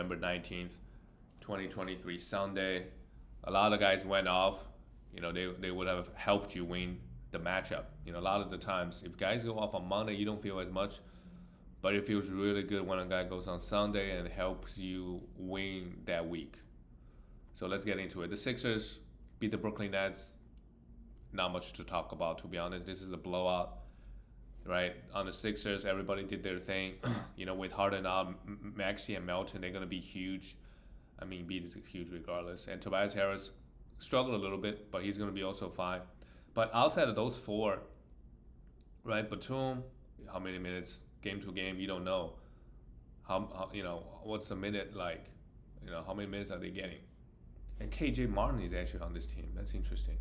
November 19th, 2023, Sunday. A lot of guys went off. They would have helped you win the matchup. A lot of the times, if guys go off on Monday, you don't feel as much. But it feels really good when a guy goes on Sunday and helps you win that week. So let's get into it. The Sixers beat the Brooklyn Nets. Not much to talk about, to be honest. This is a blowout, right? On the Sixers, everybody did their thing. With Harden out, Maxey and Melton, they're going to be huge. I mean, Embiid is huge regardless. And Tobias Harris struggled a little bit, but he's going to be also fine. But outside of those four, right? Batum, how many minutes, game to game, you don't know. What's the minute like? How many minutes are they getting? And KJ Martin is actually on this team. That's interesting.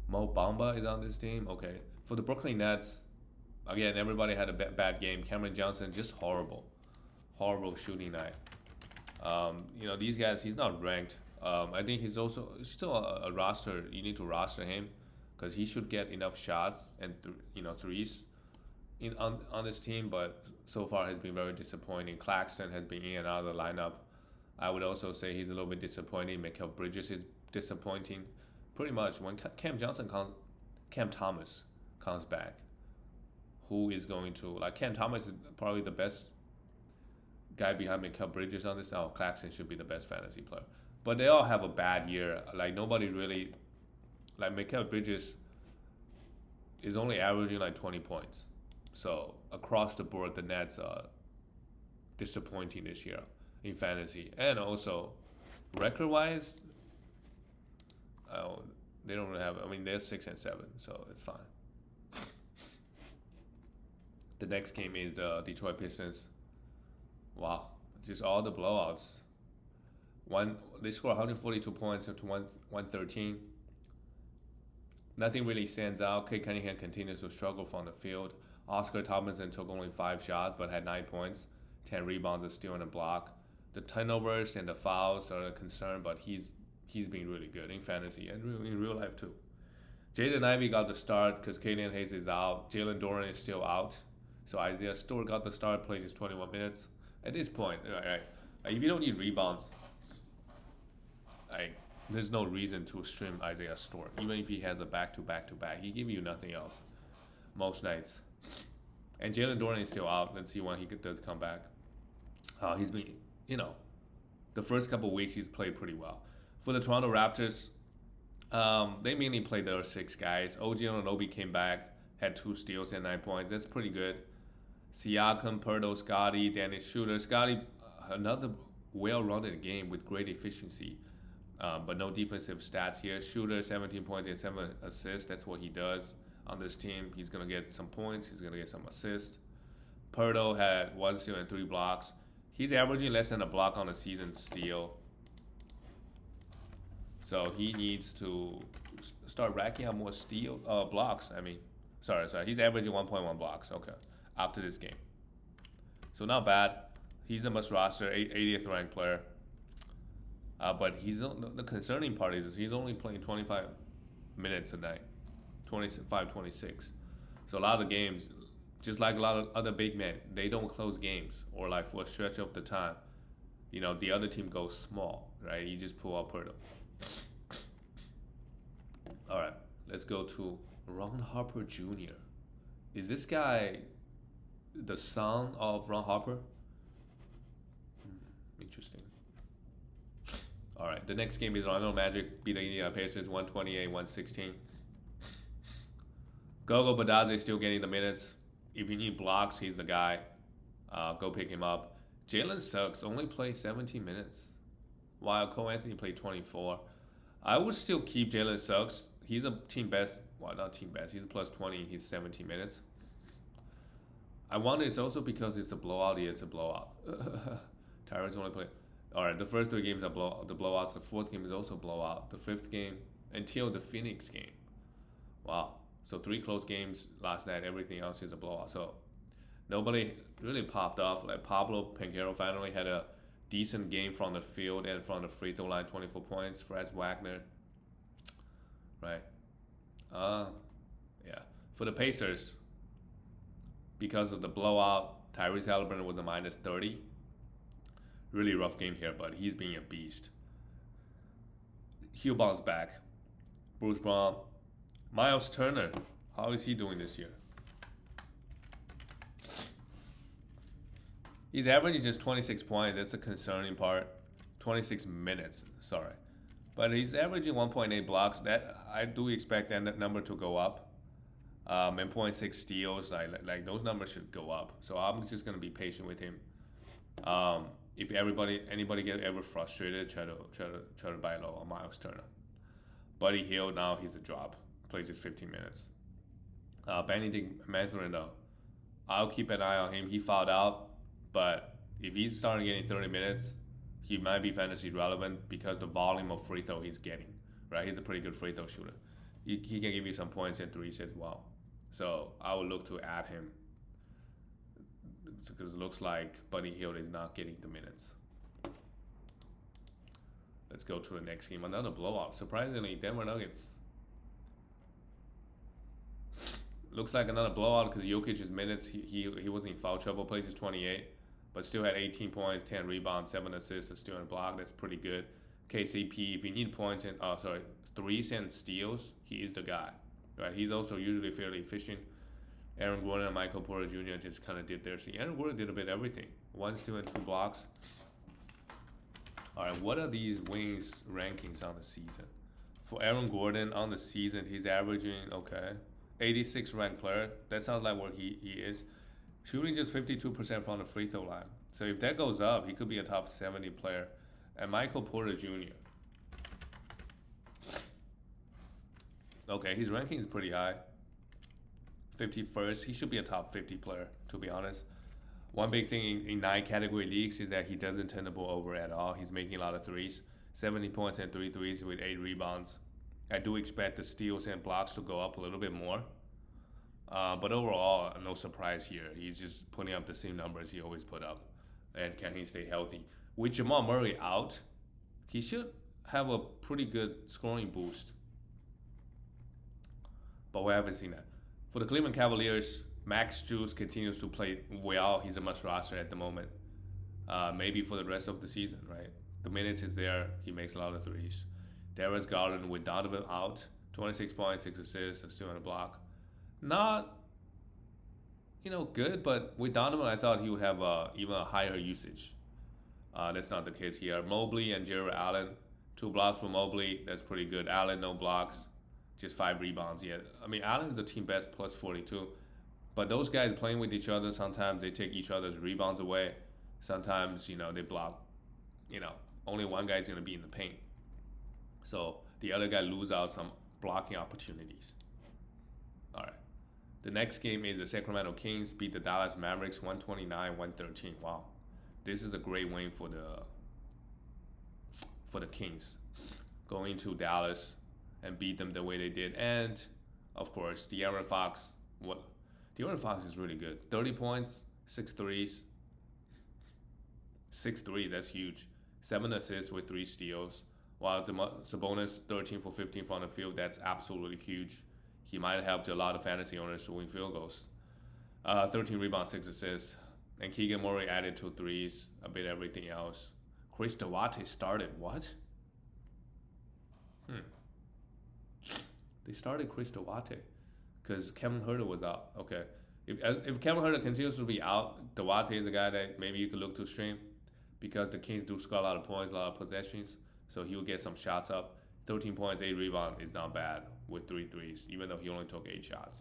Mo Bamba is on this team. Okay. For the Brooklyn Nets, again, everybody had a bad game. Cameron Johnson, just horrible. Horrible shooting night. These guys, he's not ranked. I think he's also still a roster. You need to roster him because he should get enough shots and threes on this team. But so far has been very disappointing. Claxton has been in and out of the lineup. I would also say he's a little bit disappointing. Mikal Bridges is disappointing. Pretty much when Cam Thomas comes back, who is going to Cam Thomas is probably the best guy behind Mikal Bridges on this. Oh, Claxton should be the best fantasy player, but they all have a bad year. Nobody really Mikal Bridges is only averaging 20 points. So across the board, the Nets are disappointing this year in fantasy, and also record-wise. They don't really have. I mean, they're 6-7, so it's fine. The next game is the Detroit Pistons. Wow, just all the blowouts. They score 142 points to 113. Nothing really stands out. Kate Cunningham continues to struggle from the field. Oscar Thompson took only 5 shots but had 9 points, 10 rebounds, a steal and a block. The turnovers and the fouls are a concern, but he's been really good in fantasy and in real life too. Jaden Ivey got the start because Killian Hayes is out. Jalen Duren is still out. So Isaiah Stewart got the start, plays just 21 minutes. At this point, right, if you don't need rebounds, there's no reason to stream Isaiah Stewart. Even if he has a back-to-back-to-back, he give you nothing else most nights. And Jalen Duren is still out. Let's see when he does come back. He's been, the first couple weeks he's played pretty well. For the Toronto Raptors, they mainly played their 6 guys. OG Anunoby came back, had 2 steals and 9 points. That's pretty good. Siakam, Pirtle, Scotty, Dennis Schroeder. Scotty, another well-rounded game with great efficiency, but no defensive stats here. Schroeder, 17 points and 7 assists. That's what he does on this team. He's going to get some points. He's going to get some assists. Pirtle had 1 steal and 3 blocks. He's averaging less than a block on the season steal. So he needs to start racking up more steal blocks. Sorry. He's averaging 1.1 blocks. Okay, after this game. So not bad. He's a must roster, 80th ranked player. But the concerning part is he's only playing 25 minutes a night, 25, 26. So a lot of the games, just like a lot of other big men, they don't close games or for a stretch of the time. The other team goes small, right? You just pull out Pirtle. All right, let's go to Ron Harper Jr. Is this guy the son of Ron Harper? Interesting. All right, the next game is Orlando Magic beat the Indiana Pacers 128-116. Gogo Badaze still getting the minutes. If you need blocks, he's the guy. Go pick him up. Jalen Suggs only played 17 minutes, while Cole Anthony played 24. I would still keep Jalen Suggs. He's a team best. Well, not team best. He's a plus 20. He's 17 minutes. I wonder it's also because it's a blowout. Yeah, it's a blowout. Tyrese only played. All right, the first 3 games are the blowouts. The 4th game is also blowout. The 5th game until the Phoenix game. Wow. So 3 close games last night. Everything else is a blowout. So nobody really popped off. Pablo Pinheiro finally had a decent game from the field and from the free throw line, 24 points. Fred Wagner, right? Yeah. For the Pacers, because of the blowout, Tyrese Halliburton was a minus 30. Really rough game here, but he's being a beast. He'll bounce back. Bruce Brown. Miles Turner. How is he doing this year? He's averaging just 26 points. That's a concerning part. 26 minutes, sorry. But he's averaging 1.8 blocks. That I do expect that number to go up. And 0.6 steals, like those numbers should go up. So I'm just gonna be patient with him. If anybody get ever frustrated, try to buy low on Miles Turner. Buddy Hield, now he's a drop. Plays just 15 minutes. Benedict Mathurin though, I'll keep an eye on him. He fouled out, but if he's starting getting 30 minutes, he might be fantasy relevant because the volume of free throw he's getting. Right, he's a pretty good free throw shooter. He can give you some points and threes as well. So I would look to add him because it looks like Buddy Hield is not getting the minutes. Let's go to the next game. Another blowout. Surprisingly, Denver Nuggets. Looks like another blowout because Jokic's minutes, he wasn't in foul trouble. Plays his 28, but still had 18 points, 10 rebounds, 7 assists, a steal and block. That's pretty good. KCP, if you need points and threes and steals, he is the guy. Right? He's also usually fairly efficient. Aaron Gordon and Michael Porter Jr. just kind of did their thing. Aaron Gordon did a bit of everything. 1 steal and 2 blocks. All right, what are these wings rankings on the season? For Aaron Gordon on the season, he's averaging, 86 ranked player. That sounds like where he is. Shooting just 52% from the free throw line. So if that goes up, he could be a top 70 player. And Michael Porter Jr. Okay, his ranking is pretty high. 51st. He should be a top 50 player, to be honest. One big thing in 9 category leagues is that he doesn't turn the ball over at all. He's making a lot of threes. 70 points and 3 threes with 8 rebounds. I do expect the steals and blocks to go up a little bit more. But overall, no surprise here. He's just putting up the same numbers he always put up. And can he stay healthy? With Jamal Murray out, he should have a pretty good scoring boost. But we haven't seen that. For the Cleveland Cavaliers, Max Strus continues to play well. He's a must roster at the moment. Maybe for the rest of the season, right? The minutes is there. He makes a lot of threes. Darius Garland with Donovan out. 26 points, 6 assists, a steal and a block. Not, good, but with Donovan, I thought he would have even a higher usage. That's not the case here. Mobley and Jared Allen, 2 blocks for Mobley. That's pretty good. Allen, no blocks. Just 5 rebounds. Yeah, I mean, Allen's a team best plus 42. But those guys playing with each other, sometimes they take each other's rebounds away. Sometimes, they block. Only one guy's going to be in the paint. So the other guy lose out some blocking opportunities. All right. The next game is the Sacramento Kings beat the Dallas Mavericks 129-113. Wow. This is a great win for the Kings. Going to Dallas and beat them the way they did. And, of course, De'Aaron Fox. De'Aaron Fox is really good. 30 points, 6 threes. 6 3, that's huge. 7 assists with 3 steals. While Sabonis, 13 for 15 from the field, that's absolutely huge. He might help a lot of fantasy owners to win field goals. 13 rebounds, 6 assists. And Keegan Murray added 2 threes, a bit everything else. Chris Duarte started. What? They started Chris Duarte because Kevin Huerter was out. Okay. If Kevin Huerter continues to be out, Duarte is a guy that maybe you could look to stream because the Kings do score a lot of points, a lot of possessions. So he will get some shots up. 13 points, 8 rebounds is not bad with 3 threes, even though he only took 8 shots.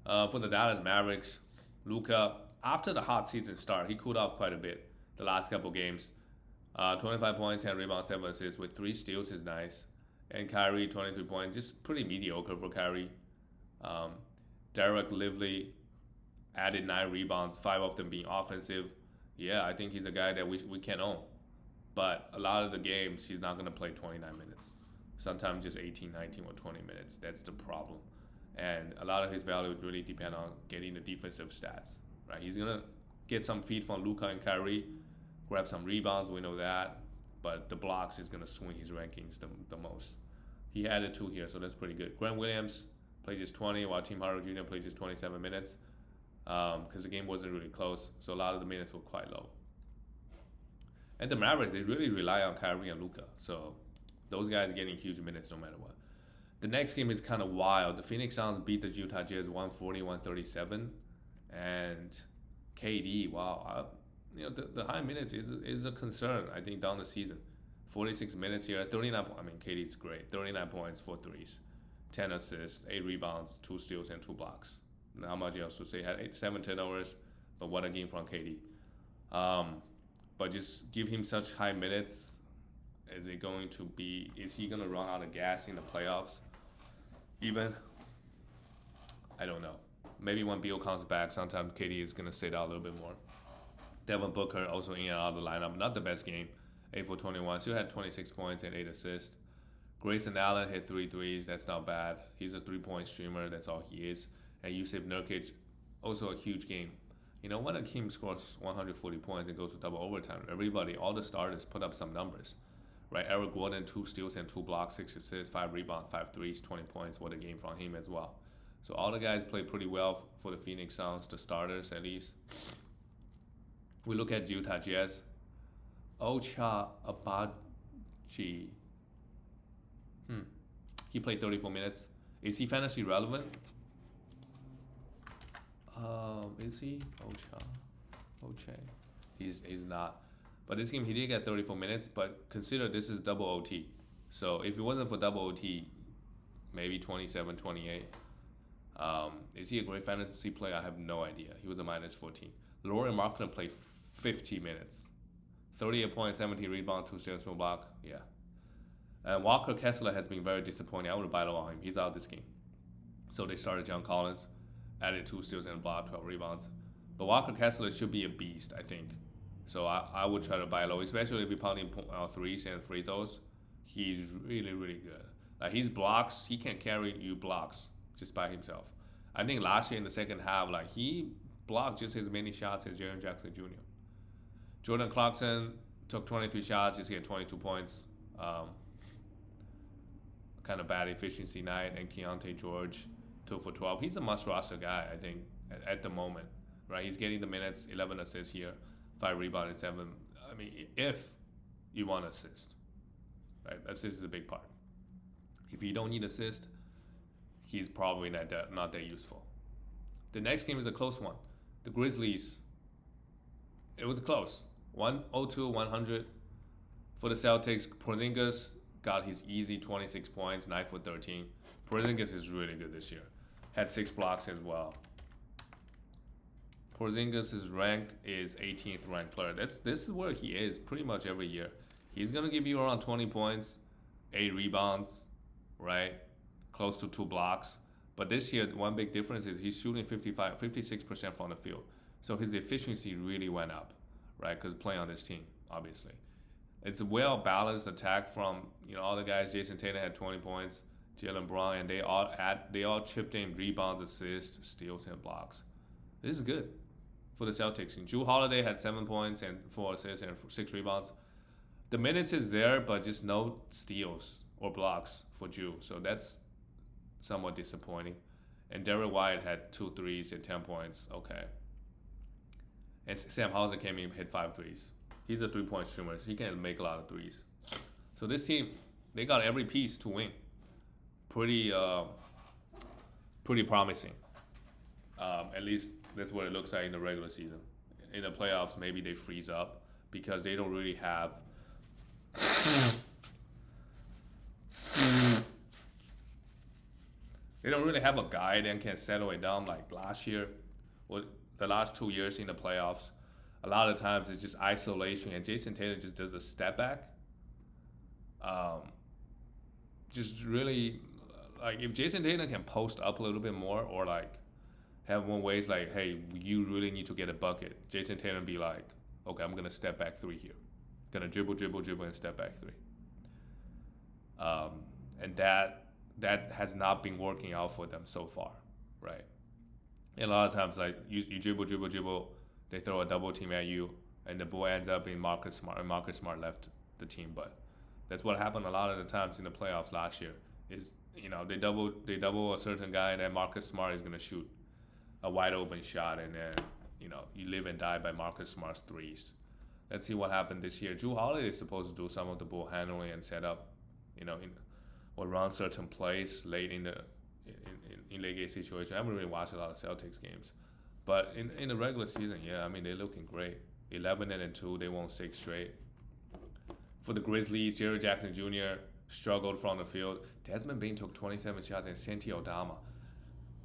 For the Dallas Mavericks, Luka, after the hot season start, he cooled off quite a bit the last couple games. 25 points, 10 rebounds, 7 assists with 3 steals is nice. And Kyrie, 23 points, just pretty mediocre for Kyrie. Derek Lively added 9 rebounds, 5 of them being offensive. Yeah, I think he's a guy that we can own. But a lot of the games, he's not going to play 29 minutes. Sometimes just 18, 19, or 20 minutes. That's the problem. And a lot of his value would really depend on getting the defensive stats. Right? He's going to get some feed from Luka and Kyrie, grab some rebounds, we know that. But the blocks is going to swing his rankings the most. He added 2 here, so that's pretty good. Grant Williams plays his 20, while Tim Hardaway Jr. plays his 27 minutes. because the game wasn't really close. So a lot of the minutes were quite low. And the Mavericks, they really rely on Kyrie and Luka. So those guys are getting huge minutes no matter what. The next game is kind of wild. The Phoenix Suns beat the Utah Jazz 140-137. And KD, wow. The high minutes is a concern, I think, down the season. 46 minutes here, 39 points. I mean, KD's great. 39 points, 4 threes, 10 assists, 8 rebounds, 2 steals, and 2 blocks. Not much else to say. Had 7 turnovers, but what a game from KD. But just give him such high minutes. Is he going to run out of gas in the playoffs? Even? I don't know. Maybe when Beal comes back, sometimes KD is going to sit out a little bit more. Devin Booker also in and out of the lineup. Not the best game. 8 for 21. Still had 26 points and 8 assists. Grayson Allen hit 3 threes. That's not bad. He's a 3-point streamer. That's all he is. And Yusuf Nurkic, also a huge game. When a team scores 140 points and goes to double overtime, all the starters put up some numbers. Right? Eric Gordon, 2 steals and 2 blocks, 6 assists, 5 rebounds, 5 threes, 20 points. What a game from him as well. So all the guys played pretty well for the Phoenix Suns, the starters at least. We look at Utah Jazz. Ocha Abaji. He played 34 minutes. Is he fantasy relevant? Is he? Oche. He's not. But this game he did get 34 minutes, but consider this is double OT. So if it wasn't for double OT, maybe 27, 28. Is he a great fantasy player? I have no idea. He was a minus 14. Lauri Markkanen played 50 minutes. 38 points, 17 rebounds, 2 steals, 1 block. Yeah. And Walker Kessler has been very disappointing. I would buy low on him. He's out this game. So they started John Collins, added 2 steals and a block, 12 rebounds. But Walker Kessler should be a beast, I think. So I would try to buy low, especially if you're pounding threes and free throws. He's really, really good. His blocks, he can carry you blocks just by himself. I think last year in the second half, he blocked just as many shots as Jaren Jackson Jr. Jordan Clarkson took 23 shots, just get 22 points. Kind of bad efficiency night. And Keontae George, 2 for 12. He's a must-roster guy, I think, at the moment. Right? He's getting the minutes, 11 assists here, 5 rebounds, and 7. I mean, if you want assist, right? Assist is a big part. If you don't need assist, he's probably not that useful. The next game is a close one. The Grizzlies, it was close. 102-100 for the Celtics. Porzingis got his easy 26 points, 9 for 13. Porzingis is really good this year. Had 6 blocks as well. Porzingis' rank is 18th ranked player. This is where he is pretty much every year. He's going to give you around 20 points, 8 rebounds, right? Close to 2 blocks. But this year, one big difference is he's shooting 56% from the field. So his efficiency really went up, right? Because playing on this team, obviously. It's a well-balanced attack from all the guys. Jason Tatum had 20 points, Jaylen Brown, and they all chipped in rebounds, assists, steals, and blocks. This is good for the Celtics. And Jrue Holiday had 7 points and 4 assists and 6 rebounds. The minutes is there, but just no steals or blocks for Jrue. So that's somewhat disappointing. And Derrick White had 2 threes and 10 points. Okay. And Sam Hauser came in and hit 5 threes. He's a 3-point streamer. He can make a lot of threes. So this team, they got every piece to win. Pretty promising. At least that's what it looks like in the regular season. In the playoffs, maybe they freeze up because they don't really have a guy that can settle it down like last year or the last 2 years in the playoffs. A lot of times it's just isolation, and Jason Tatum just does a step back. Just really, if Jason Tatum can post up a little bit more or have one ways hey, you really need to get a bucket. Jason Tatum be like, okay, I'm going to step back 3 here. Going to dribble, and step back 3. And that has not been working out for them so far, right? And a lot of times, you dribble, they throw a double team at you, and the ball ends up in Marcus Smart, and Marcus Smart left the team. But that's what happened a lot of the times in the playoffs last year. Is they double a certain guy, and then Marcus Smart is going to shoot. a wide open shot, and then you live and die by Marcus Smart's threes. Let's see what happened this year. Drew Holiday is supposed to do some of the ball handling and set up, or run certain plays late in the in late game situation. I haven't really watched a lot of Celtics games, but in the regular season, yeah, I mean they're looking great. 11-2, they won 6 straight. For the Grizzlies, Jerry Jackson Jr. struggled from the field. Desmond Bain took 27 shots, and Santi Aldama.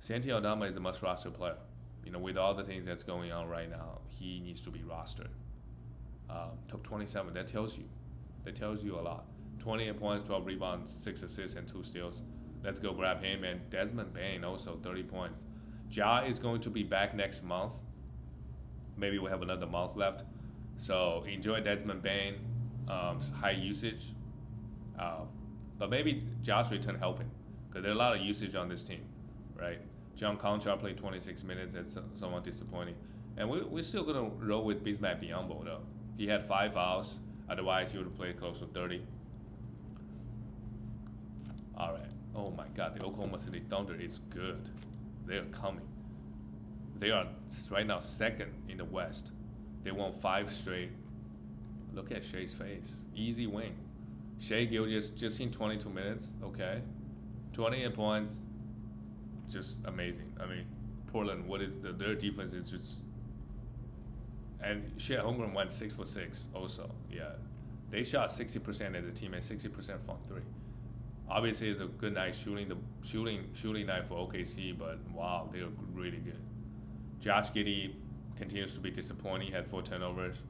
Santi Aldama is a must-roster player. With all the things that's going on right now, he needs to be rostered. Took 27. That tells you a lot. 28 points, 12 rebounds, 6 assists, and 2 steals. Let's go grab him. And Desmond Bain also 30 points. Ja is going to be back next month. Maybe we have another month left. So enjoy Desmond Bain. High usage. But maybe Ja's return helping, because there's a lot of usage on this team, right? John Conchar played 26 minutes. That's somewhat disappointing. And we're still going to roll with Bismack Biyombo, though. He had 5 fouls. Otherwise, he would have played close to 30. All right. Oh, my God. The Oklahoma City Thunder is good. They're coming. They are right now second in the West. They won 5 straight. Look at Shea's face. Easy win. Shea Gilgeous just in 22 minutes. Okay. 28 points. Just amazing. I mean, Portland, their defense is just... And Chet Holmgren went 6 for 6 also. Yeah. They shot 60% as a team and 60% from 3. Obviously, it's a good night shooting night for OKC, but wow, they're really good. Josh Giddey continues to be disappointing. He had 4 turnovers.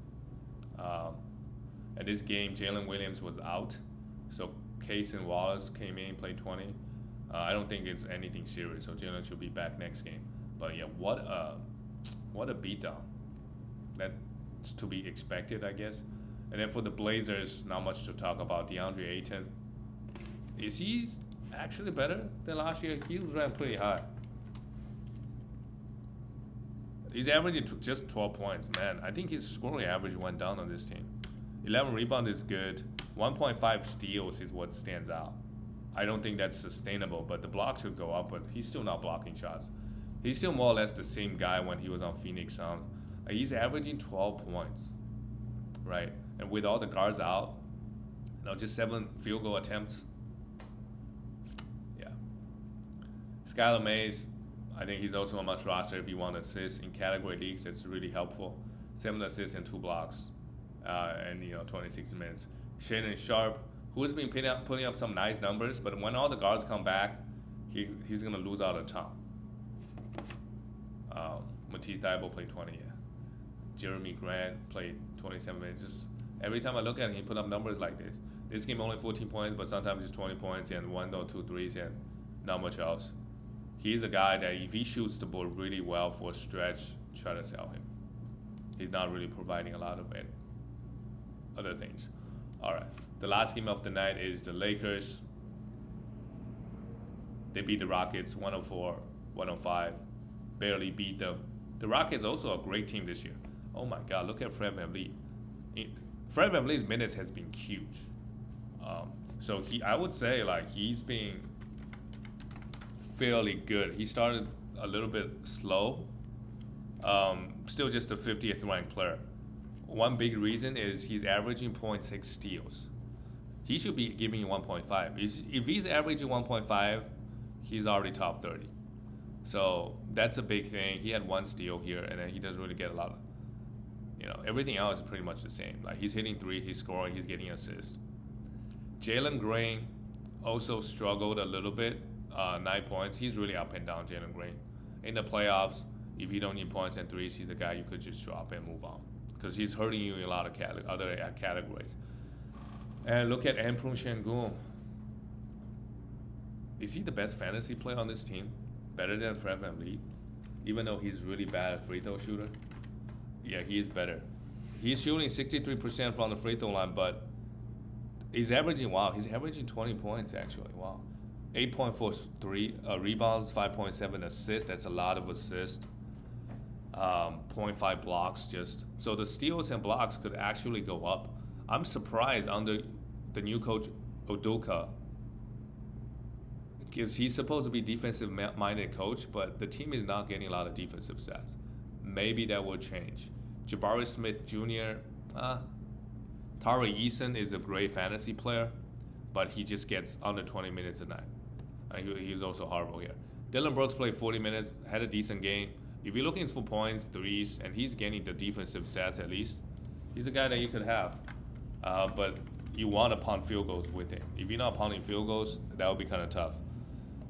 And this game, Jalen Williams was out, so Cason Wallace came in, played 20. I don't think it's anything serious, so Jalen should be back next game. But yeah, what a beatdown. That's to be expected, I guess. And then for the Blazers, not much to talk about. DeAndre Ayton, is he actually better than last year? He was ranked pretty high. He's averaging just 12 points, man. I think his scoring average went down on this team. 11 rebounds is good. 1.5 steals is what stands out. I don't think that's sustainable, but the blocks should go up, but he's still not blocking shots. He's still more or less the same guy when he was on Phoenix Suns. He's averaging 12 points, right? And with all the guards out, just 7 field goal attempts. Yeah. Skylar Mays, I think he's also a must roster if you want assists in category leagues. It's really helpful. 7 assists and 2 blocks, and 26 minutes. Shaedon Sharpe, who's been putting up some nice numbers, but when all the guards come back, he's gonna lose out a ton. Matisse Thybulle played 20. Yeah. Jeremy Grant played 27 minutes. Just every time I look at him, he put up numbers like this. This game only 14 points, but sometimes it's 20 points and 1 or 2 threes and not much else. He's a guy that if he shoots the ball really well for a stretch, try to sell him. He's not really providing a lot of other things. All right. The last game of the night is the Lakers. They beat the Rockets 104-105. Barely beat them. The Rockets also a great team this year. Oh my God, look at Fred VanVleet. Fred VanVleet's minutes has been huge. So I would say he's been fairly good. He started a little bit slow. Still just a 50th ranked player. One big reason is he's averaging 0.6 steals. He should be giving you 1.5. If he's averaging 1.5, he's already top 30. So that's a big thing. He had 1 steal here, and then he doesn't really get a lot of, everything else is pretty much the same. He's hitting 3, he's scoring, he's getting assists. Jalen Green also struggled a little bit, 9 points. He's really up and down, Jalen Green. In the playoffs, if you don't need points and threes, he's a guy you could just drop and move on, because he's hurting you in a lot of other categories. And look at Emprun Şengün. Is he the best fantasy player on this team? Better than Fred VanVleet? Even though he's really bad at free throw shooter? Yeah, he is better. He's shooting 63% from the free throw line, but he's averaging 20 points actually. Wow. 8.43 rebounds, 5.7 assists. That's a lot of assists. 0.5 blocks just. So the steals and blocks could actually go up. I'm surprised under the new coach Udoka. because he's supposed to be defensive-minded coach, but the team is not getting a lot of defensive stats. Maybe that will change. Jabari Smith Jr., Tari Eason is a great fantasy player, but he just gets under 20 minutes a night. He's also horrible here. Dylan Brooks played 40 minutes, had a decent game. If you're looking for points, threes, and he's getting the defensive stats at least, he's a guy that you could have. But you want to pound field goals with him. If you're not pounding field goals, that would be kind of tough.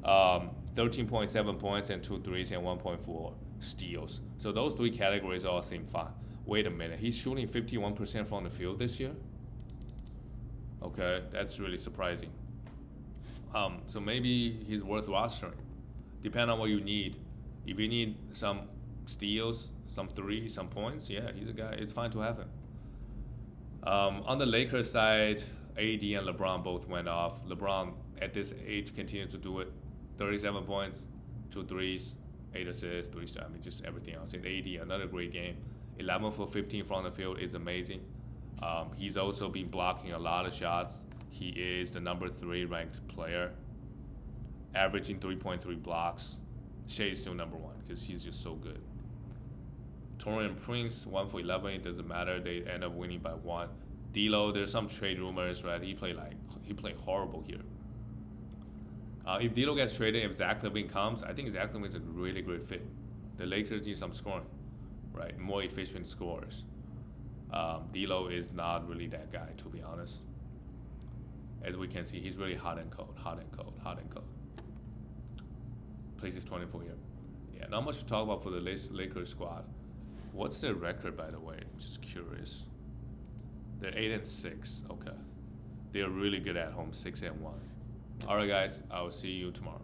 13.7 points and 2 threes and 1.4 steals. So those three categories all seem fine. Wait a minute, he's shooting 51% from the field this year? Okay, that's really surprising. So maybe he's worth rostering. Depending on what you need. If you need some steals, some threes, some points, yeah, he's a guy. It's fine to have him. On the Lakers side, AD and LeBron both went off. LeBron, at this age, continues to do it. 37 points, 2 threes, 8 assists, 3 I mean, just everything else. And AD, another great game. 11 for 15 from the field is amazing. He's also been blocking a lot of shots. He is the number 3 ranked player, averaging 3.3 blocks. Shea is still number 1 because he's just so good. Torian Prince, 1 for 11. It doesn't matter. They end up winning by 1. D'Lo, there's some trade rumors, right? He played horrible here. If D'Lo gets traded, if Zach LaVine comes, I think Zach LaVine is a really great fit. The Lakers need some scoring, right? More efficient scorers. D'Lo is not really that guy, to be honest. As we can see, he's really hot and cold. Places 24 here. Yeah, not much to talk about for the Lakers squad. What's their record, by the way? I'm just curious. They're 8-6. Okay, they're really good at home. 6-1. All right, guys. I will see you tomorrow.